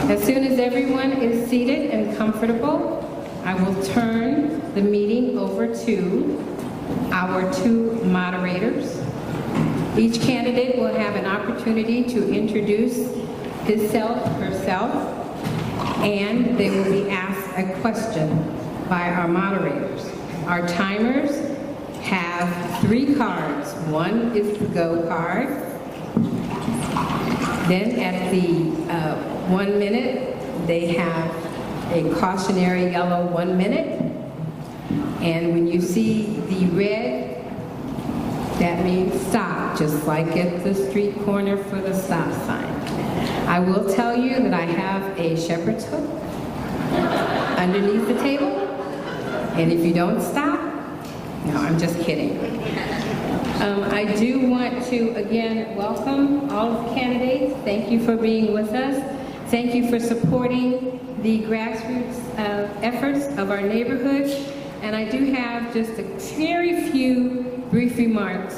As soon as everyone is seated and comfortable, I will turn the meeting over to our two moderators. Each candidate will have an opportunity to introduce himself, herself, and they will be asked a question by our moderators. Our timers have 3 cards. One is the go card. Then at the 1 minute, they have a cautionary yellow 1 minute. And when you see the red, that means stop, just like at the street corner for the stop sign. I will tell you that I have a shepherd's hook underneath the table. And if you don't stop, no, I'm just kidding. I do want to, again, welcome all of the candidates. Thank you for being with us. Thank you for supporting the grassroots efforts of our neighborhoods. And I do have just a very few brief remarks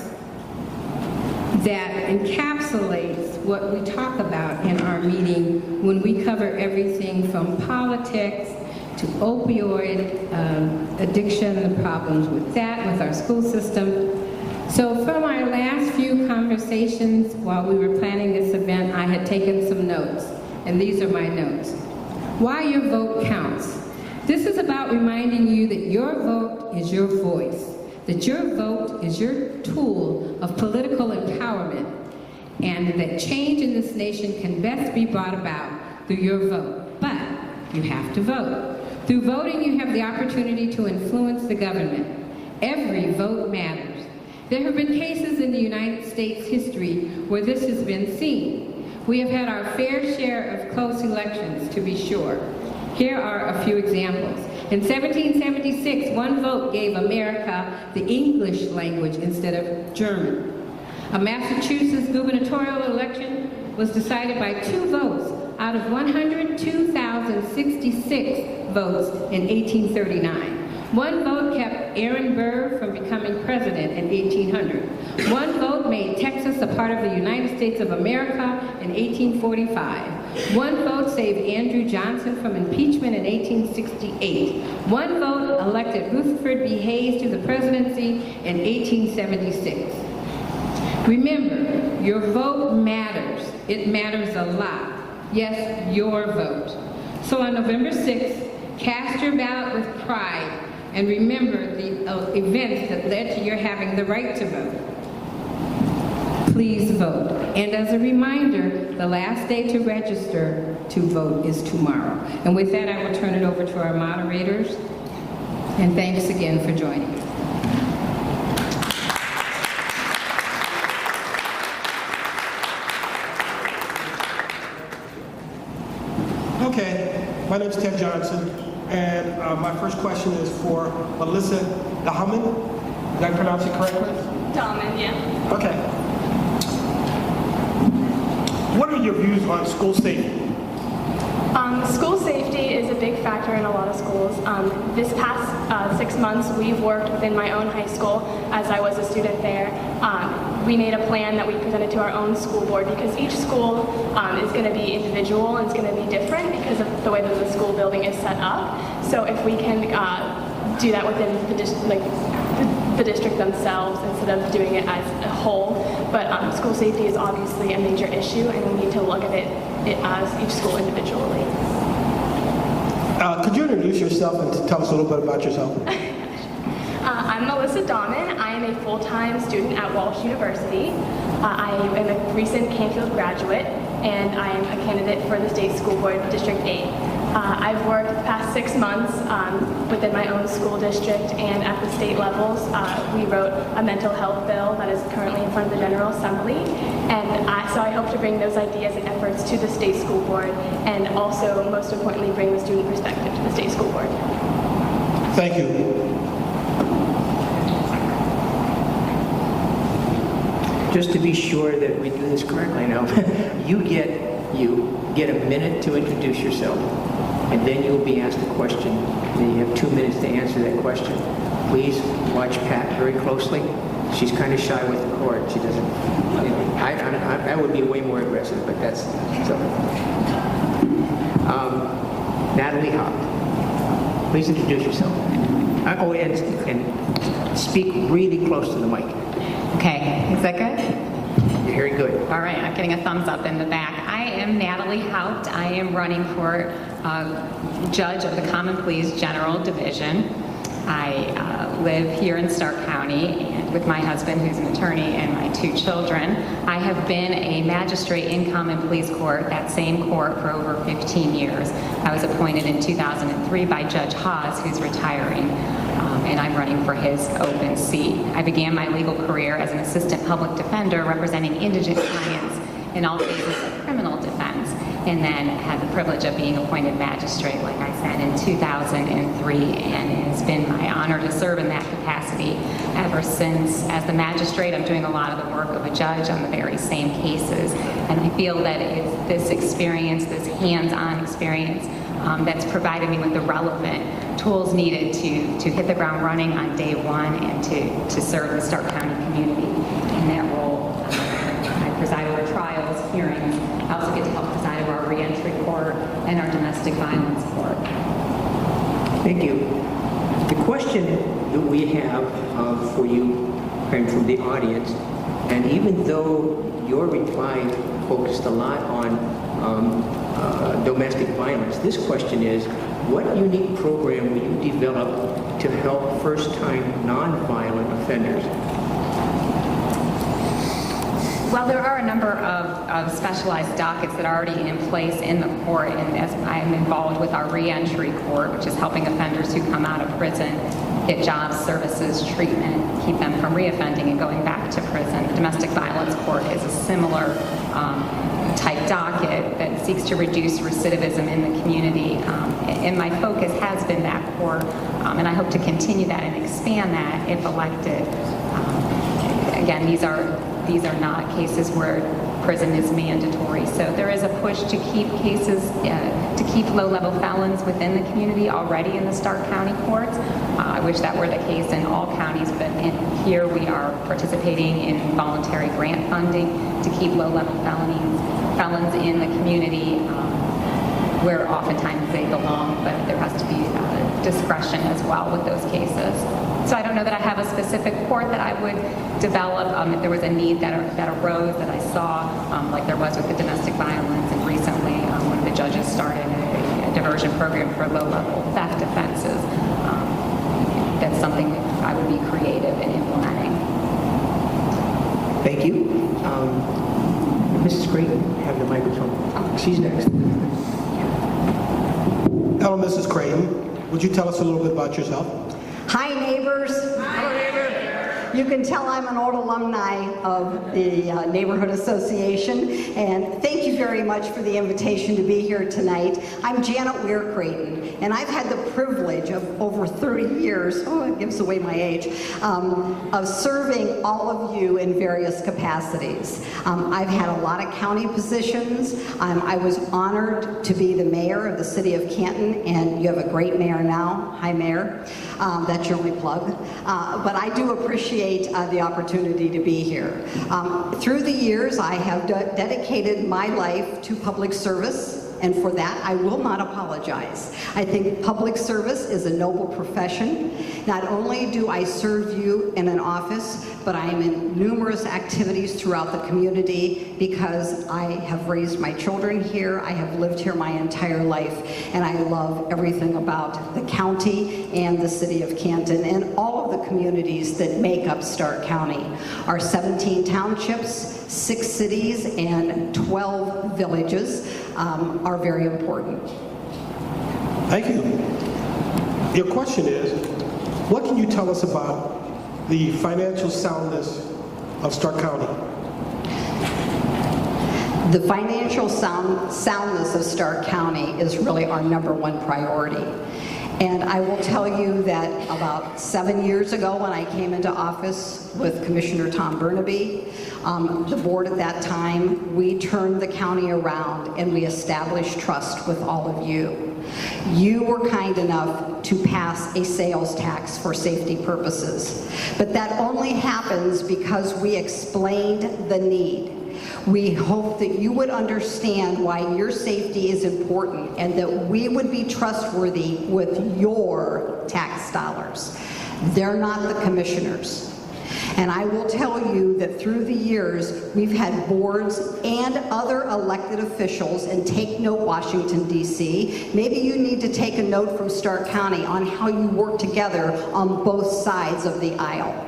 that encapsulates what we talk about in our meeting when we cover everything from politics to opioid addiction, the problems with that, with our school system. So from our last few conversations while we were planning this event, I had taken some notes, and these are my notes. Why your vote counts. This is about reminding you that your vote is your voice, that your vote is your tool of political empowerment, and that change in this nation can best be brought about through your vote. But you have to vote. Through voting, you have the opportunity to influence the government. Every vote matters. There have been cases in the United States history where this has been seen. We have had our fair share of close elections, to be sure. Here are a few examples. In 1776, one vote gave America the English language instead of German. A Massachusetts gubernatorial election was decided by 2 votes out of 102,066 votes in 1839. One vote kept Aaron Burr from becoming president in 1800. One vote made Texas a part of the United States of America in 1845. One vote saved Andrew Johnson from impeachment in 1868. One vote elected Rutherford B. Hayes to the presidency in 1876. Remember, your vote matters. It matters a lot. Yes, your vote. So on November 6th, cast your ballot with pride and remember the events that led to your having the right to vote. Please vote. And as a reminder, the last day to register to vote is tomorrow. And with that, I will turn it over to our moderators. And thanks again for joining us. Okay, my name is Ted Johnson, and my first question is for Melissa Dahmen. Did I pronounce it correctly? Dahmen, yeah. Okay. What are your views on school safety? School safety is a big factor in a lot of schools. This past 6 months, we've worked within my own high school as I was a student there. We made a plan that we presented to our own school board because each school is going to be individual and it's going to be different because of the way that the school building is set up. So if we can do that within the district themselves instead of doing it as a whole. But school safety is obviously a major issue and we need to look at it as each school individually. Could you introduce yourself and tell us a little bit about yourself? I'm Melissa Dahmen. I am a full-time student at Walsh University. I am a recent Canfield graduate, and I am a candidate for the State School Board District 8. I've worked the past 6 months within my own school district and at the state levels. We wrote a mental health bill that is currently in front of the General Assembly, and so I hope to bring those ideas and efforts to the State School Board, and also, most importantly, bring the student perspective to the State School Board. Thank you. Just to be sure that we do this correctly now, you get a minute to introduce yourself, and then you'll be asked a question. Then you have 2 minutes to answer that question. Please watch Pat very closely. She's kind of shy with the cord. She doesn't. I would be way more aggressive, but that's so. Natalie Haupt. Please introduce yourself. Oh, and speak really close to the mic. Okay, is that good? You're very good. All right, I'm getting a thumbs up in the back. I am Natalie Haupt. I am running for Judge of the Common Pleas General Division. I live here in Stark County and with my husband, who's an attorney, and my 2 children. I have been a magistrate in Common Pleas Court, that same court, for over 15 years. I was appointed in 2003 by Judge Haas, who's retiring, and I'm running for his open seat. I began my legal career as an assistant public defender representing indigent clients in all phases of criminal defense, and then had the privilege of being appointed magistrate, like I said, in 2003, and it has been my honor to serve in that capacity ever since. As the magistrate, I'm doing a lot of the work of a judge on the very same cases, and I feel that it's this experience, this hands-on experience, that's provided me with the relevant tools needed to hit the ground running on day one and to serve the Stark County community in that role. I preside over trials, hearings. I also get to help preside over our reentry court and our domestic violence court. Thank you. The question that we have for you and from the audience, and even though your reply focused a lot on domestic violence, this question is, what unique program will you develop to help first-time nonviolent offenders? Well, there are a number of specialized dockets that are already in place in the court, and as I'm involved with our reentry court, which is helping offenders who come out of prison get jobs, services, treatment, keep them from reoffending and going back to prison. The domestic violence court is a similar type docket that seeks to reduce recidivism in the community, and my focus has been that court, and I hope to continue that and expand that if elected. Again, these are not cases where prison is mandatory. So there is a push to keep cases, to keep low-level felons within the community already in the Stark County courts. I wish that were the case in all counties, but here we are participating in voluntary grant funding to keep low-level felons in the community where oftentimes they belong, but there has to be discretion as well with those cases. So I don't know that I have a specific court that I would develop. If there was a need that arose that I saw, like there was with the domestic violence, and recently one of the judges started a diversion program for low-level theft offenses. That's something that I would be creative in implementing. Thank you. Mrs. Creighton, have the microphone. She's next. Hello, Mrs. Creighton. Would you tell us a little bit about yourself? Hi, neighbors. Hello, neighbor. You can tell I'm an old alumni of the Neighborhood Association, and thank you very much for the invitation to be here tonight. I'm Janet Weir Creighton, and I've had the privilege of over 30 years, it gives away my age, of serving all of you in various capacities. I've had a lot of county positions. I was honored to be the mayor of the city of Canton, and you have a great mayor now. Hi, Mayor. That's your only plug. But I do appreciate the opportunity to be here. Through the years, I have dedicated my life to public service, and for that, I will not apologize. I think public service is a noble profession. Not only do I serve you in an office, but I am in numerous activities throughout the community because I have raised my children here, I have lived here my entire life, and I love everything about the county and the city of Canton and all of the communities that make up Stark County. Our 17 townships, 6 cities, and 12 villages are very important. Thank you. Your question is, what can you tell us about the financial soundness of Stark County? The financial soundness of Stark County is really our #1 priority. And I will tell you that about 7 years ago when I came into office with Commissioner Tom Burnaby, the board at that time, we turned the county around and we established trust with all of you. You were kind enough to pass a sales tax for safety purposes, but that only happens because we explained the need. We hope that you would understand why your safety is important and that we would be trustworthy with your tax dollars. They're not the commissioners. And I will tell you that through the years, we've had boards and other elected officials, and take note, Washington, D.C., maybe you need to take a note from Stark County on how you work together on both sides of the aisle.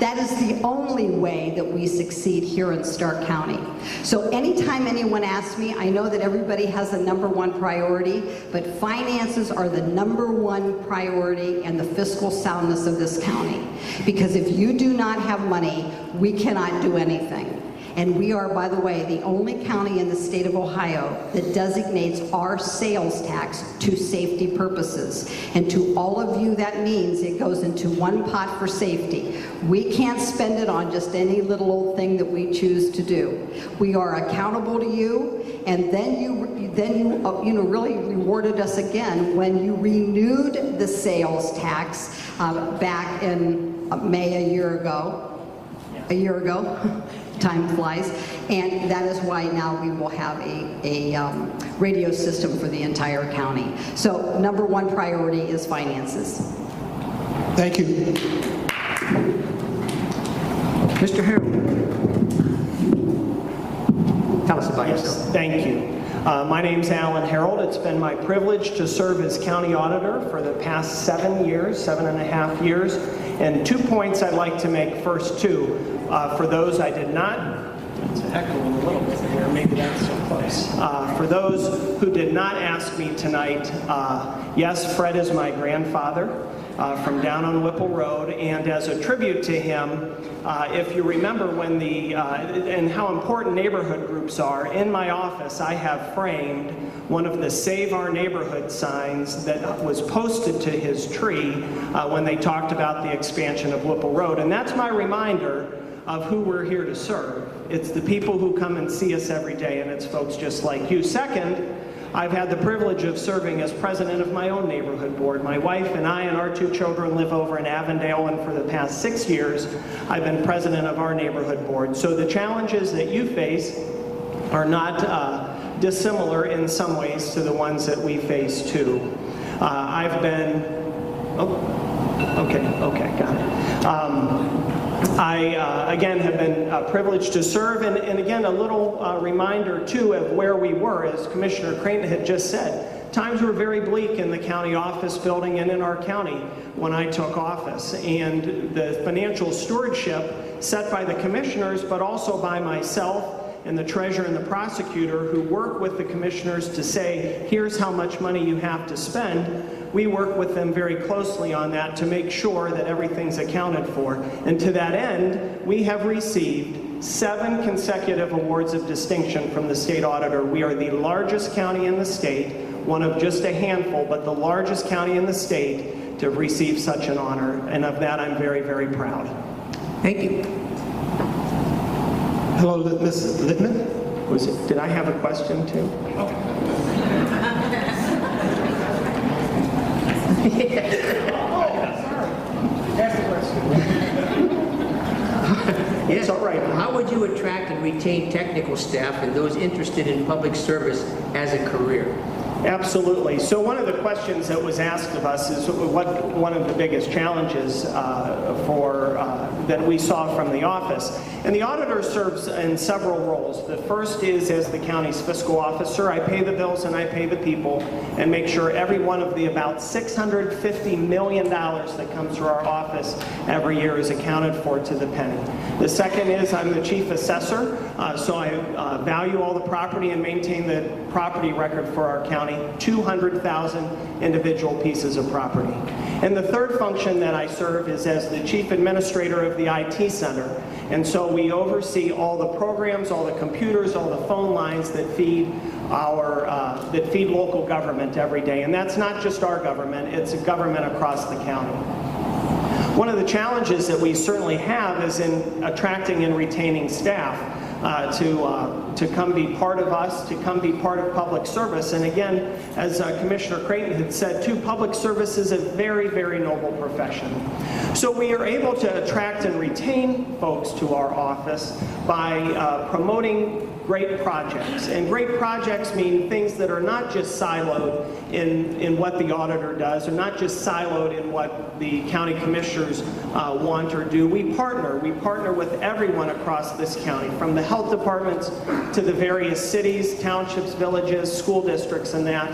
That is the only way that we succeed here in Stark County. So anytime anyone asks me, I know that everybody has a #1 priority, but finances are the #1 priority and the fiscal soundness of this county. Because if you do not have money, we cannot do anything. And we are, by the way, the only county in the state of Ohio that designates our sales tax to safety purposes. And to all of you, that means it goes into one pot for safety. We can't spend it on just any little old thing that we choose to do. We are accountable to you, and then you really rewarded us again when you renewed the sales tax back in May a year ago. Time flies, and that is why now we will have a radio system for the entire county. So #1 priority is finances. Thank you. Mr. Harold, tell us about yourself. Thank you. My name's Alan Harold. It's been my privilege to serve as county auditor for the past 7.5 years. And 2 points I'd like to make first, too. For those I did not, it's echoing a little bit here, maybe that's so close. For those who did not ask me tonight, yes, Fred is my grandfather from down on Whipple Road, and as a tribute to him, if you remember when and how important neighborhood groups are, in my office I have framed one of the Save Our Neighborhood signs that was posted to his tree when they talked about the expansion of Whipple Road, and that's my reminder of who we're here to serve. It's the people who come and see us every day, and it's folks just like you. Second, I've had the privilege of serving as president of my own neighborhood board. My wife and I and our 2 children live over in Avondale, and for the past 6 years, I've been president of our neighborhood board. So the challenges that you face are not dissimilar in some ways to the ones that we face too. I've been, okay, got it. I, again, have been privileged to serve, and again, a little reminder, too, of where we were, as Commissioner Creighton had just said. Times were very bleak in the county office building and in our county when I took office, and the financial stewardship set by the commissioners, but also by myself and the treasurer and the prosecutor who work with the commissioners to say, here's how much money you have to spend. We work with them very closely on that to make sure that everything's accounted for. And to that end, we have received 7 consecutive awards of distinction from the state auditor. We are the largest county in the state, one of just a handful, but the largest county in the state to receive such an honor. And of that, I'm very, very proud. Thank you. Hello, Ms. Littman. Did I have a question too? That's the question. Yes, all right. How would you attract and retain technical staff and those interested in public service as a career? Absolutely. So one of the questions that was asked of us is what one of the biggest challenges that we saw from the office. And the auditor serves in several roles. The first is as the county's fiscal officer. I pay the bills and I pay the people and make sure every one of the about $650 million that comes through our office every year is accounted for to the penny. The second is I'm the chief assessor, so I value all the property and maintain the property record for our county, 200,000 individual pieces of property. And the third function that I serve is as the chief administrator of the IT center. And so we oversee all the programs, all the computers, all the phone lines that feed local government every day. And that's not just our government, it's a government across the county. One of the challenges that we certainly have is in attracting and retaining staff. to come be part of us, to come be part of public service. And again, as Commissioner Creighton had said too, public service is a very, very noble profession. So we are able to attract and retain folks to our office by promoting great projects. And great projects mean things that are not just siloed in what the auditor does, or not just siloed in what the county commissioners want or do. We partner with everyone across this county, from the health departments to the various cities, townships, villages, school districts, and that,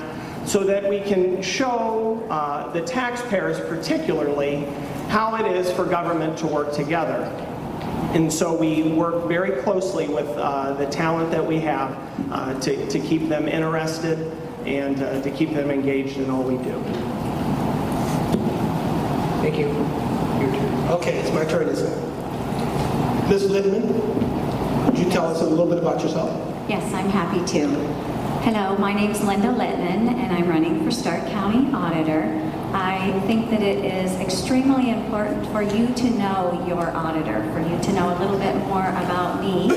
so that we can show the taxpayers particularly how it is for government to work together. And so we work very closely with the talent that we have to keep them interested and to keep them engaged in all we do. Thank you. Your turn. Okay, it's my turn, isn't it? Ms. Littman, could you tell us a little bit about yourself? Yes, I'm happy to. Hello, my name's Linda Littman, and I'm running for Stark County Auditor. I think that it is extremely important for you to know your auditor, for you to know a little bit more about me.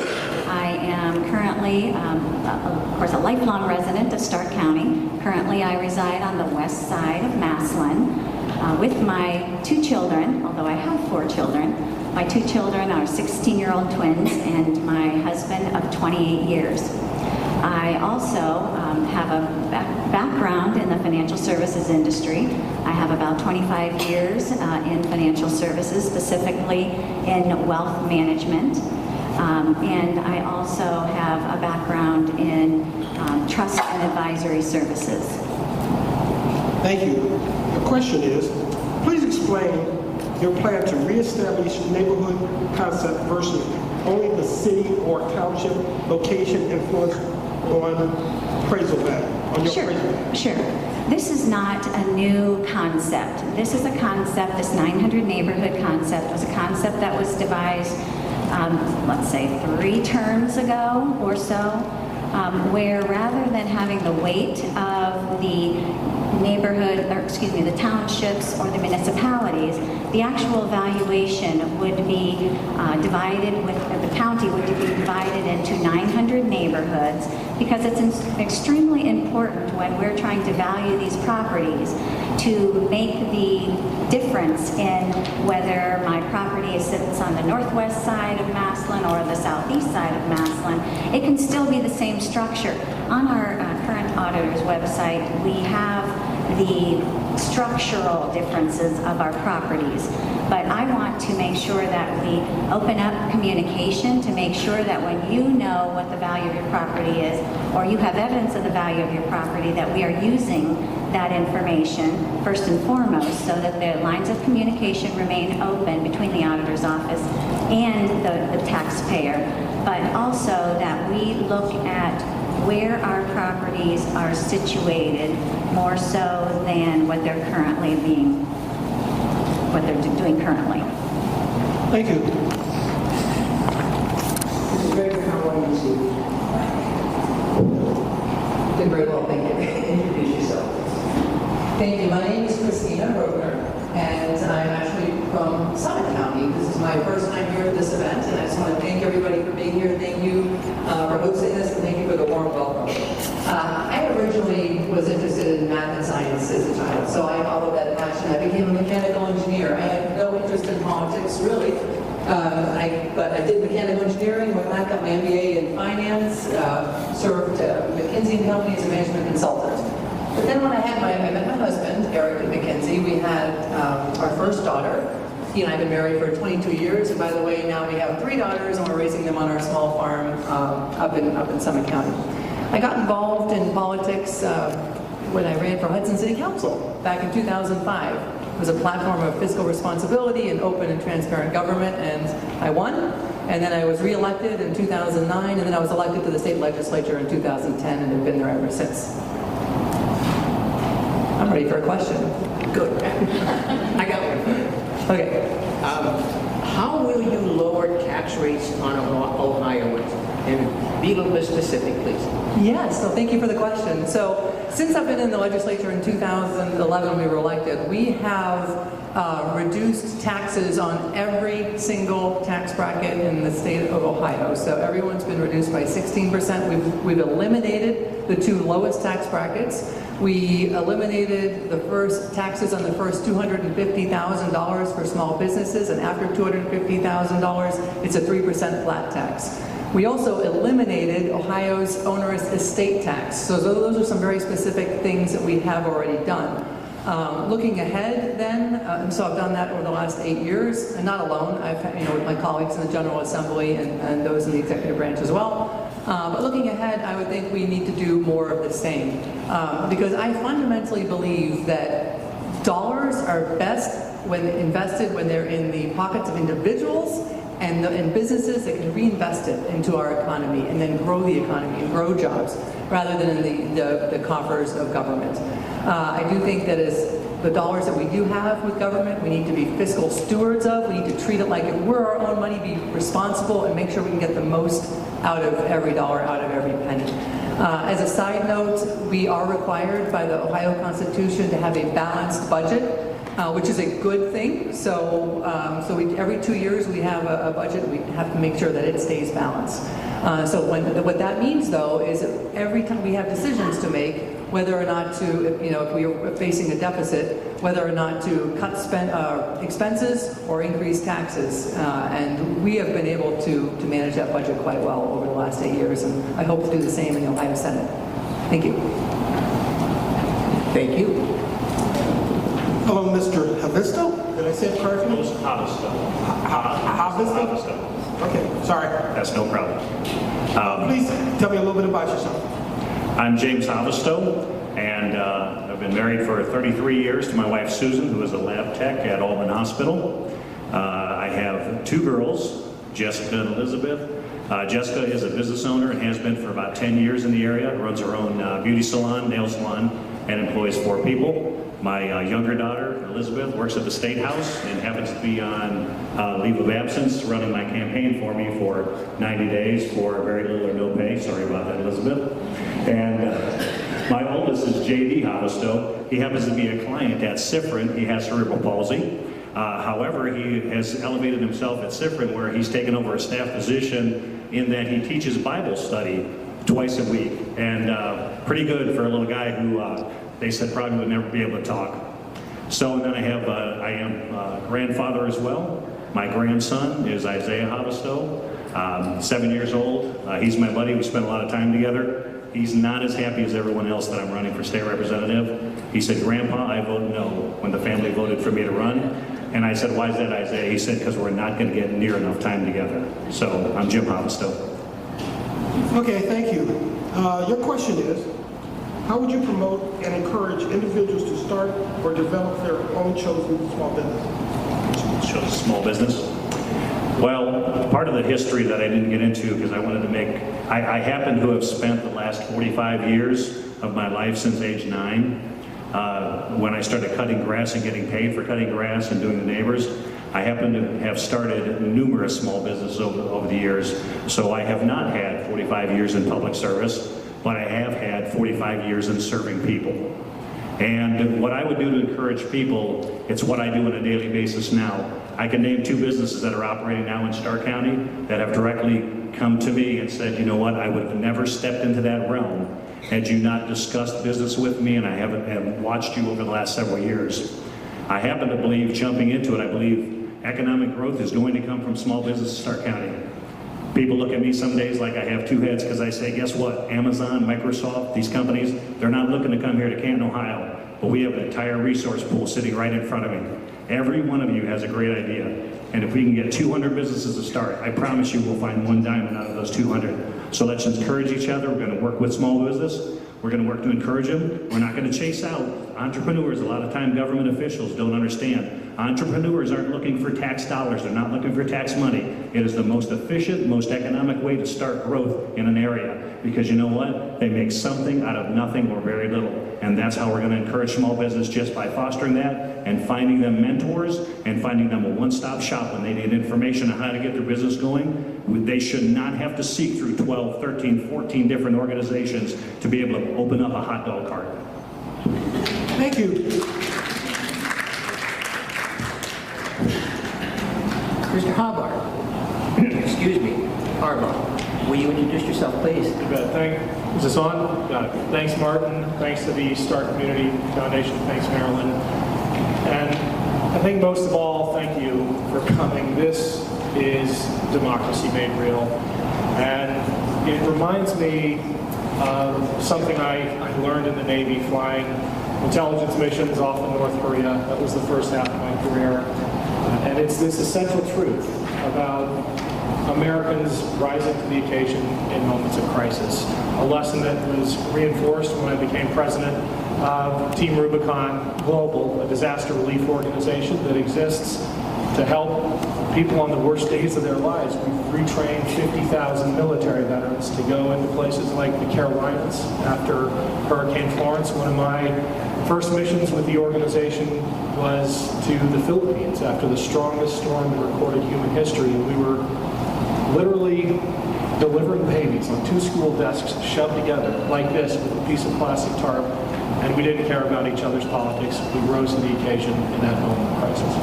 I am currently, of course, a lifelong resident of Stark County. Currently, I reside on the west side of Massillon with my 2 children, although I have 4 children. My 2 children are 16-year-old twins and my husband of 28 years. I also have a background in the financial services industry. I have about 25 years in financial services, specifically in wealth management. And I also have a background in trust and advisory services. Thank you. The question is, please explain your plan to reestablish neighborhood concept versus only the city or township location influence on appraisal value, on your appraisal value. Sure. This is not a new concept. This is a concept, this 900 neighborhood concept was a concept that was devised, let's say 3 terms ago or so, where rather than having the weight of the the townships or the municipalities, the actual valuation would be the county would be divided into 900 neighborhoods, because it's extremely important when we're trying to value these properties to make the difference in whether my property sits on the northwest side of Massillon or the southeast side of Massillon. It can still be the same structure. On our current auditor's website, we have the structural differences of our properties. But I want to make sure that we open up communication to make sure that when you know what the value of your property is, or you have evidence of the value of your property, that we are using that information first and foremost, so that the lines of communication remain open between the auditor's office and the taxpayer, but also that we look at where our properties are situated more so than what they're doing currently. Thank you. Mrs. Gregor, how are you this evening? Doing very well, thank you. Introduce yourself. Thank you. My name is Christina Rogner, and I'm actually from Summit County. This is my first time here at this event, and I just want to thank everybody for being here. Thank you for hosting this, and thank you for the warm welcome. I originally was interested in math and science as a child, so I followed that passion. I became a mechanical engineer. I had no interest in politics, really. But I did mechanical engineering, went back, got my MBA in finance, served McKinsey & Company as a management consultant. But then when I met my husband, Eric at McKinsey, we had our first daughter. He and I have been married for 22 years, and by the way, now we have 3 daughters, and we're raising them on our small farm up in Summit County. I got involved in politics when I ran for Hudson City Council back in 2005. It was a platform of fiscal responsibility and open and transparent government, and I won. And then I was re-elected in 2009, and then I was elected to the state legislature in 2010, and have been there ever since. I'm ready for a question. Good. I got one. Okay. How will you lower tax rates on Ohioans? And be a little bit specific, please. Yes, so thank you for the question. So Since I've been in the legislature in 2011, we were elected, we have reduced taxes on every single tax bracket in the state of Ohio. So everyone's been reduced by 16%. We've eliminated the two lowest tax brackets. We eliminated the first taxes on the first $250,000 for small businesses, and after $250,000, it's a 3% flat tax. We also eliminated Ohio's onerous estate tax. So those are some very specific things that we have already done. Looking ahead then, so I've done that over the last 8 years, and not alone. I've had, with my colleagues in the General Assembly and those in the executive branch as well. But looking ahead, I would think we need to do more of the same. Because I fundamentally believe that dollars are best when invested when they're in the pockets of individuals and in businesses that can reinvest it into our economy and then grow the economy and grow jobs rather than in the coffers of government. I do think that as the dollars that we do have with government, we need to be fiscal stewards of. We need to treat it like if we're our own money, be responsible and make sure we can get the most out of every dollar, out of every penny. As a side note, we are required by the Ohio Constitution to have a balanced budget, which is a good thing. So, every 2 years we have a budget. We have to make sure that it stays balanced. What that means, though, is that every time we have decisions to make, whether or not to, if we are facing a deficit, whether or not to cut expenses or increase taxes. And we have been able to manage that budget quite well over the last 8 years, and I hope to do the same in the Ohio Senate. Thank you. Thank you. Hello, Mr. Havisto. Did I say it correctly? Havisto. Havisto? Okay, sorry. That's no problem. Please tell me a little bit about yourself. I'm James Havisto, and I've been married for 33 years to my wife Susan, who is a lab tech at Albany Hospital. I have two girls, Jessica and Elizabeth. Jessica is a business owner and has been for about 10 years in the area, runs her own beauty salon, nail salon, and employs 4 people. My younger daughter, Elizabeth, works at the State House and happens to be on leave of absence, running my campaign for me for 90 days for very little or no pay. Sorry about that, Elizabeth. And my oldest is J.D. Havisto. He happens to be a client at Sifrin. He has cerebral palsy. However, he has elevated himself at Sifrin, where he's taken over a staff position in that he teaches Bible study twice a week. And pretty good for a little guy who they said probably would never be able to talk. So, and then I am a grandfather as well. My grandson is Isaiah Havisto, 7 years old. He's my buddy. We spend a lot of time together. He's not as happy as everyone else that I'm running for state representative. He said, "Grandpa, I vote no," when the family voted for me to run. And I said, "Why is that, Isaiah?" He said, "Because we're not going to get near enough time together." So I'm Jim Havisto. Okay, thank you. Your question is, how would you promote and encourage individuals to start or develop their own chosen small business? Small business? Well, part of the history that I didn't get into because I wanted to make, I happen to have spent the last 45 years of my life since age 9. When I started cutting grass and getting paid for cutting grass and doing the neighbors, I happen to have started numerous small businesses over the years. So I have not had 45 years in public service, but I have had 45 years in serving people. And what I would do to encourage people, it's what I do on a daily basis now. I can name 2 businesses that are operating now in Starr County that have directly come to me and said, "You know what, I would have never stepped into that realm had you not discussed business with me, and I have watched you over the last several years." I happen to believe, jumping into it, I believe economic growth is going to come from small business in Starr County. People look at me some days like I have 2 heads because I say, guess what? Amazon, Microsoft, these companies, they're not looking to come here to Canton, Ohio. But we have an entire resource pool sitting right in front of me. Every one of you has a great idea. And if we can get 200 businesses to start, I promise you we'll find one diamond out of those 200. So let's encourage each other. We're going to work with small business. We're going to work to encourage them. We're not going to chase out entrepreneurs. A lot of time government officials don't understand. Entrepreneurs aren't looking for tax dollars. They're not looking for tax money. It is the most efficient, most economic way to start growth in an area. Because you know what? They make something out of nothing or very little. And that's how we're going to encourage small business, just by fostering that and finding them mentors and finding them a one-stop shop when they need information on how to get their business going. They should not have to seek through 12, 13, 14 different organizations to be able to open up a hot dog cart. Thank you. Mr. Hobart, excuse me, Harbaugh, will you introduce yourself, please? You bet. Is this on? Got it. Thanks, Martin. Thanks to the Stark Community Foundation. Thanks, Marilyn. And I think most of all, thank you for coming. This is democracy made real. And it reminds me of something I learned in the Navy flying intelligence missions off of North Korea. That was the first half of my career. And it's this essential truth about Americans rising to the occasion in moments of crisis. A lesson that was reinforced when I became president of Team Rubicon Global, a disaster relief organization that exists to help people on the worst days of their lives. We've retrained 50,000 military veterans to go into places like the Carolinas after Hurricane Florence. One of my first missions with the organization was to the Philippines after the strongest storm in recorded human history, and we were literally delivering babies on 2 school desks shoved together like this with a piece of plastic tarp, and we didn't care about each other's politics. We rose to the occasion in that moment of crisis.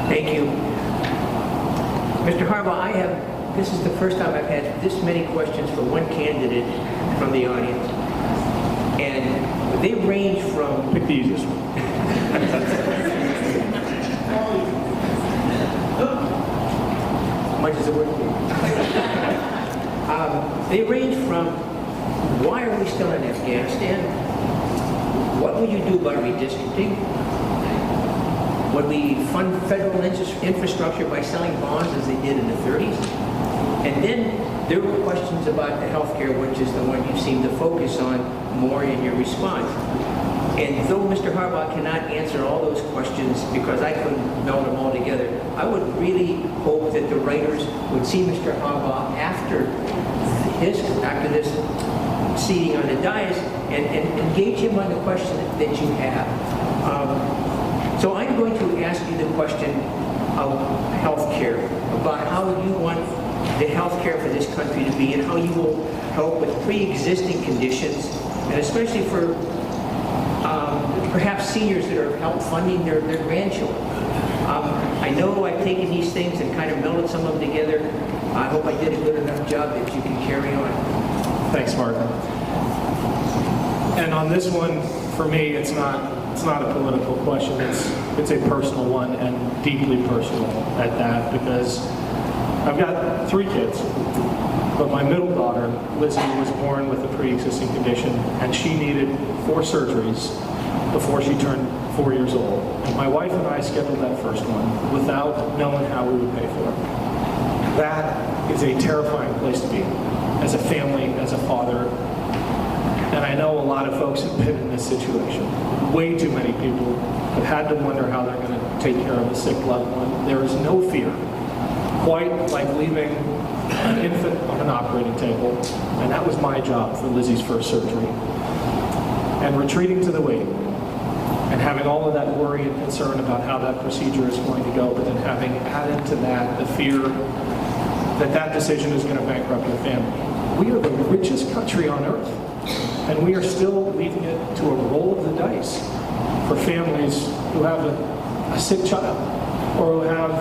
Thank you. Mr. Harbaugh, this is the first time I've had this many questions for one candidate from the audience. And they range from... Pick the easiest one. How much is it worth? They range from, why are we still in Afghanistan? What will you do about redistricting? Would we fund federal infrastructure by selling bonds as they did in the 30s? And then there were questions about the healthcare, which is the one you seem to focus on more in your response. And though Mr. Harbaugh cannot answer all those questions because I couldn't meld them all together, I would really hope that the writers would see Mr. Harbaugh after this seating on the dais and engage him on the question that you have. So I'm going to ask you the question of healthcare, about how you want the healthcare for this country to be and how you will help with pre-existing conditions, and especially for perhaps seniors that are help funding their grandchildren. I know I've taken these things and kind of melded some of them together. I hope I did a good enough job that you can carry on. Thanks, Martin. And on this one, for me, it's not a political question. It's a personal one, and deeply personal at that, because I've got 3 kids, but my middle daughter, Lizzie, was born with a pre-existing condition, and she needed 4 surgeries before she turned 4 years old. And my wife and I scheduled that first one without knowing how we would pay for it. That is a terrifying place to be, as a family, as a father. And I know a lot of folks have been in this situation. Way too many people have had to wonder how they're going to take care of a sick loved one. There is no fear, quite like leaving an infant on an operating table. And that was my job for Lizzie's first surgery. And retreating to the waiting room and having all of that worry and concern about how that procedure is going to go, but then having added to that the fear that that decision is going to bankrupt your family. We are the richest country on earth, and we are still leaving it to a roll of the dice for families who have a sick child or who have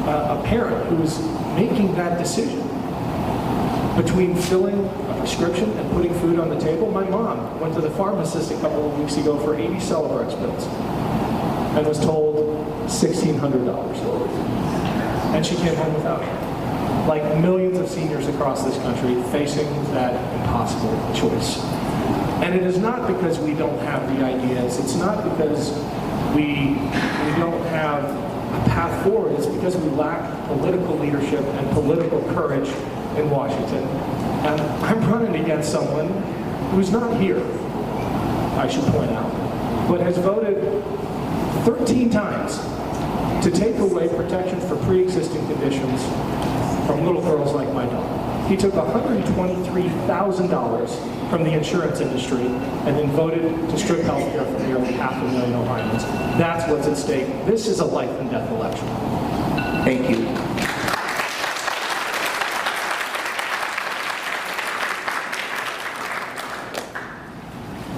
a parent who is making that decision between filling a prescription and putting food on the table. My mom went to the pharmacist a couple of weeks ago for 80 Celebrex pills and was told $1,600. And she came home without it. Like millions of seniors across this country facing that impossible choice. And it is not because we don't have the ideas. It's not because we don't have a path forward. It's because we lack political leadership and political courage in Washington. And I'm running against someone who's not here, I should point out, but has voted 13 times to take away protection for pre-existing conditions from little girls like my daughter. He took $123,000 from the insurance industry and then voted to strip health care from nearly 500,000 Ohioans. That's what's at stake. This is a life and death election. Thank you.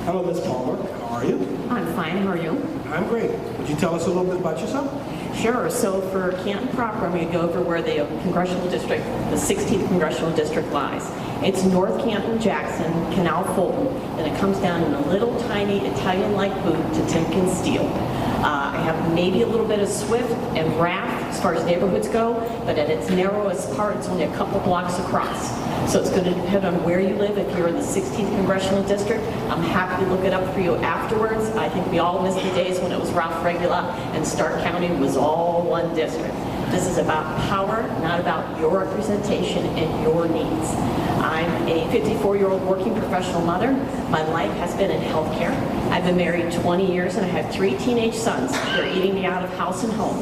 Hello, Ms. Palmer. How are you? I'm fine, how are you? I'm great. Would you tell us a little bit about yourself? Sure, so for Canton proper, I'm going to go over where the congressional district, the 16th congressional district lies. It's North Canton, Jackson, Canal, Fulton, and it comes down in a little tiny Italian-like boot to Timken Steel. I have maybe a little bit of Swift and Raft as far as neighborhoods go, but at its narrowest part, it's only a couple blocks across. So it's going to depend on where you live. If you're in the 16th congressional district, I'm happy to look it up for you afterwards. I think we all missed the days when it was Ralph Regula and Stark County was all one district. This is about power, not about your representation and your needs. I'm a 54-year-old working professional mother. My life has been in healthcare. I've been married 20 years and I have 3 teenage sons. They're eating me out of house and home.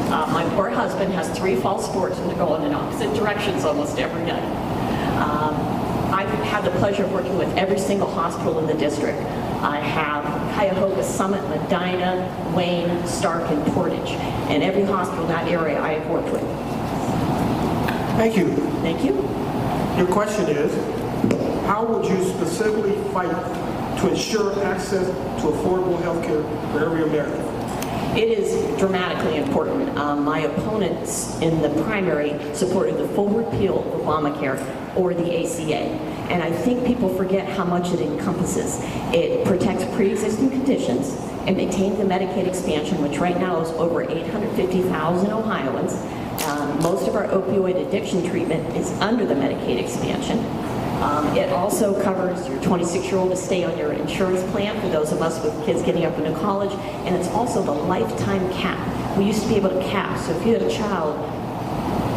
My poor husband has 3 fall sports and they're going in opposite directions almost every day. I've had the pleasure of working with every single hospital in the district. I have Cuyahoga, Summit, Medina, Wayne, Stark, and Portage. And every hospital in that area I have worked with. Thank you. Thank you. Your question is, how would you specifically fight to ensure access to affordable health care for every American? It is dramatically important. My opponents in the primary supported the full repeal of Obamacare or the ACA. And I think people forget how much it encompasses. It protects pre-existing conditions and maintains the Medicaid expansion, which right now is over 850,000 Ohioans. Most of our opioid addiction treatment is under the Medicaid expansion. It also covers your 26-year-old to stay on your insurance plan for those of us with kids getting up into college, and it's also the lifetime cap. We used to be able to cap, so if you had a child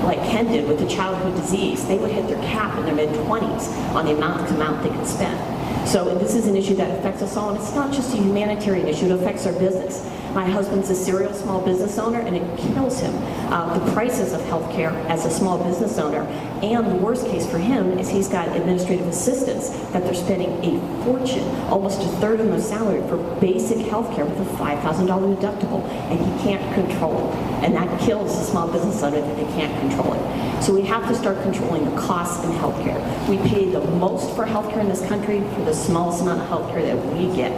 like Ken did with a childhood disease, they would hit their cap in their mid-20s on the amount they could spend. So this is an issue that affects us all, and it's not just a humanitarian issue, it affects our business. My husband's a serial small business owner, and it kills him. The prices of healthcare as a small business owner, and the worst case for him is he's got administrative assistants that they're spending a fortune, almost a third of their salary for basic healthcare with a $5,000 deductible, and he can't control it. And that kills the small business owner that they can't control it. So we have to start controlling the costs in healthcare. We pay the most for healthcare in this country for the smallest amount of healthcare that we get.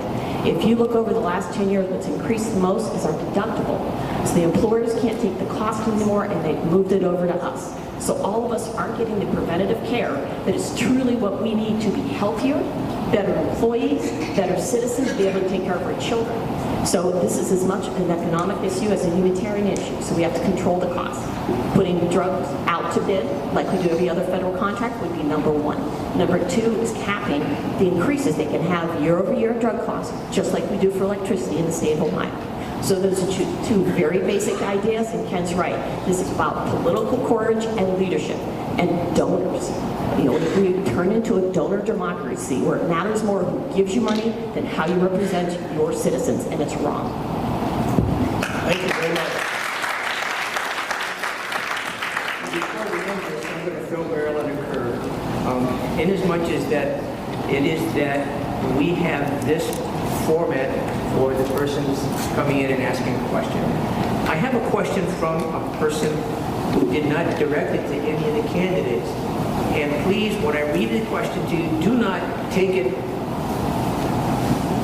If you look over the last 10 years, what's increased the most is our deductible. So the employers can't take the cost anymore, and they've moved it over to us. So all of us aren't getting the preventative care that is truly what we need to be healthier, better employees, better citizens, be able to take care of our children. So this is as much an economic issue as a humanitarian issue. So we have to control the cost. Putting drugs out to bid, like we do every other federal contract, would be number 1. Number 2 is capping the increases they can have year over year in drug costs, just like we do for electricity in the state of Ohio. So those are 2 very basic ideas, and Ken's right. This is about political courage and leadership and donors. You know, we turn into a donor democracy where it matters more who gives you money than how you represent your citizens, and it's wrong. Thank you very much. Before we end this, I'm going to throw Meryl on a curve. Inasmuch as that it is that we have this format for the persons coming in and asking a question. I have a question from a person who did not direct it to any of the candidates. And please, when I read the question to you, do not take it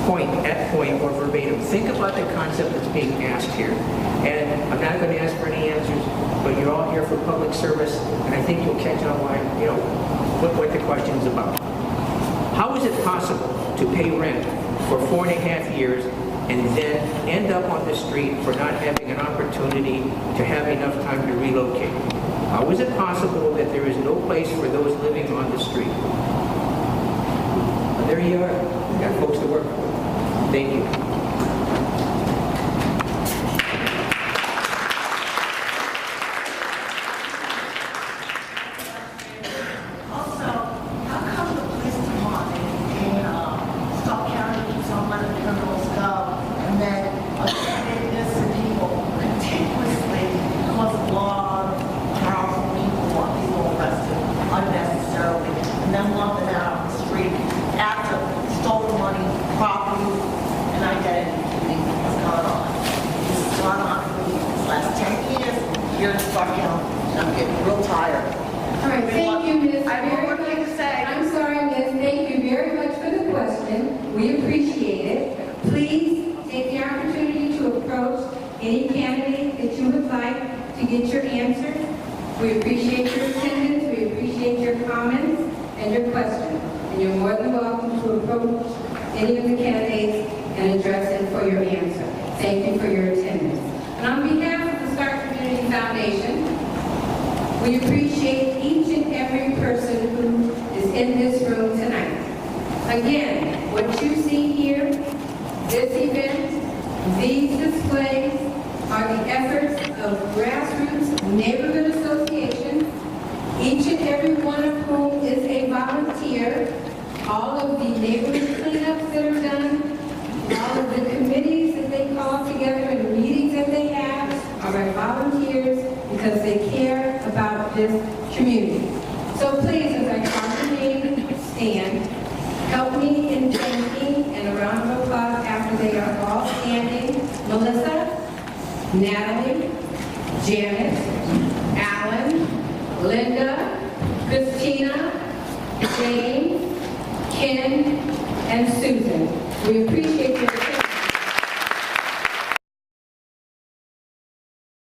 point at point or verbatim. Think about the concept that's being asked here. And I'm not going to ask for any answers, but you're all here for public service, and I think you'll catch on why, you know, what the question is about. How is it possible to pay rent for 4.5 years and then end up on the street for not having an opportunity to have enough time to relocate? How is it possible that there is no place for those living on the street? Well, there you are. You've got folks to work for. Thank you. unnecessarily, and then lump them out on the street after stolen money, property, and identity thing has gone on. This has gone on for these last 10 years here in Stark County, and I'm getting real tired. All right, thank you, Ms. I have one more thing to say. I'm sorry, Ms. Thank you very much for the question. We appreciate it. Please take the opportunity to approach any candidate that you would like to get your answers. We appreciate your attendance, we appreciate your comments and your questions. And you're more than welcome to approach any of the candidates and address them for your answer. Thank you for your attendance. And on behalf of the Stark Community Foundation, we appreciate each and every person who is in this room tonight. Again, what you see here, this event, these displays are the efforts of grassroots neighborhood associations, each and every one of whom is a volunteer. All of the neighborhood cleanups that are done, all of the committees that they call together and the meetings that they have are by volunteers because they care about this community. So please, as I call your name, stand. Help me in thanking and a round of applause after they are all standing. Melissa, Natalie, Janet, Alan, Linda, Christina, Jane, Ken, and Susan. We appreciate your